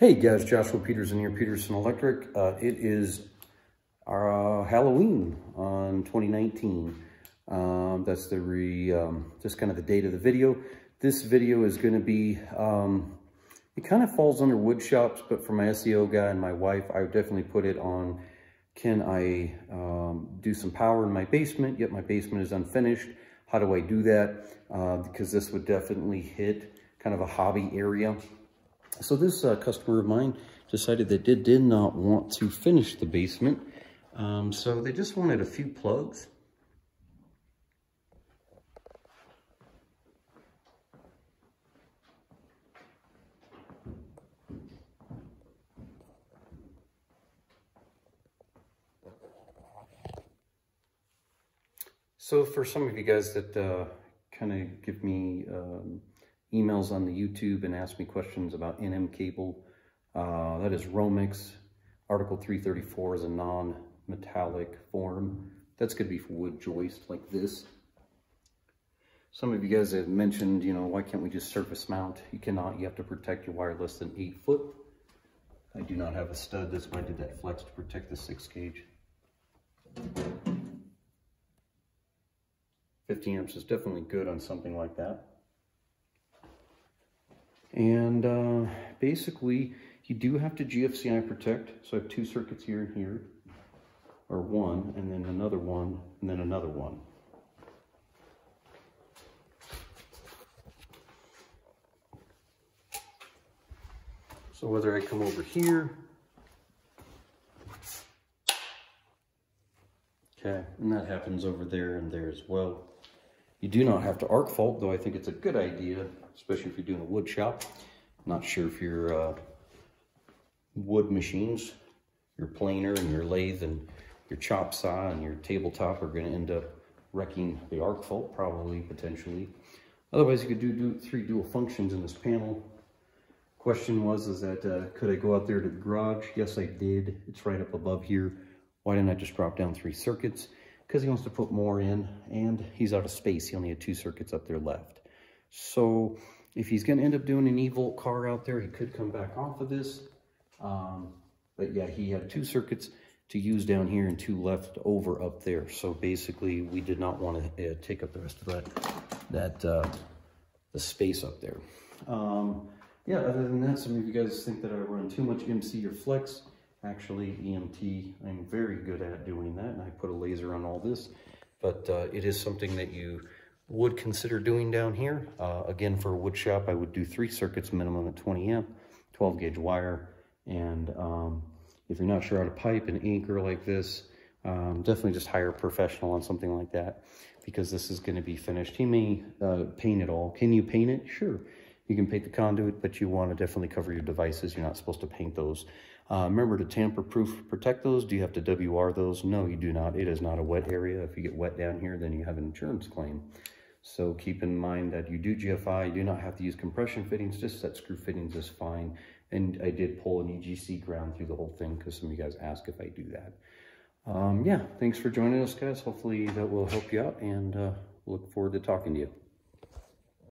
Hey guys, Joshua Peterson here, Peterson Electric. It is our Halloween on 2019. That's just kind of the date of the video. This video is going to be, it kind of falls under wood shops, but for my SEO guy and my wife, I would definitely put it on, can I do some power in my basement, yet my basement is unfinished? How do I do that? Because this would definitely hit kind of a hobby area. So this customer of mine decided that they did not want to finish the basement. So they just wanted a few plugs. So for some of you guys that kind of give me emails on the YouTube and ask me questions about NM cable, that is Romex. Article 334 is a non-metallic form. That's going to be for wood joist like this. Some of you guys have mentioned, you know, why can't we just surface mount? You cannot. You have to protect your wire less than 8 foot. I do not have a stud. That's why I did that flex to protect the 6 gauge. 15 amps is definitely good on something like that. And basically, you do have to GFCI protect. So I have 2 circuits here and here, or one, and then another one, and then another one. So whether I come over here, okay, and that happens over there and there as well. You do not have to arc fault, though I think it's a good idea, especially if you're doing a wood shop. I'm not sure if your wood machines, your planer and your lathe and your chop saw and your tabletop are going to end up wrecking the arc fault, probably, potentially. Otherwise, you could do 3 dual functions in this panel. Question was, is that could I go out there to the garage? Yes, I did. It's right up above here. Why didn't I just drop down 3 circuits? Because he wants to put more in, and he's out of space. He only had 2 circuits up there left. So if he's going to end up doing an E-volt car out there, he could come back off of this. But yeah, he had 2 circuits to use down here and 2 left over up there. So basically, we did not want to take up the rest of the space up there. Yeah, other than that, some of you guys think that I run too much MC or flex. Actually, EMT, I'm very good at doing that, and I put a laser on all this. But it is something that you would consider doing down here. Again, for a wood shop, I would do 3 circuits minimum at 20 amp, 12 gauge wire. And if you're not sure how to pipe and anchor like this, definitely just hire a professional on something like that, because this is going to be finished. He may paint it all. Can you paint it? Sure. You can paint the conduit, but you want to definitely cover your devices. You're not supposed to paint those. Remember to tamper-proof protect those. Do you have to WR those? No, you do not. It is not a wet area. If you get wet down here, then you have an insurance claim. So keep in mind that you do GFI. You do not have to use compression fittings. Just set screw fittings is fine. And I did pull an EGC ground through the whole thing because some of you guys ask if I do that. Yeah, thanks for joining us, guys. Hopefully that will help you out, and look forward to talking to you.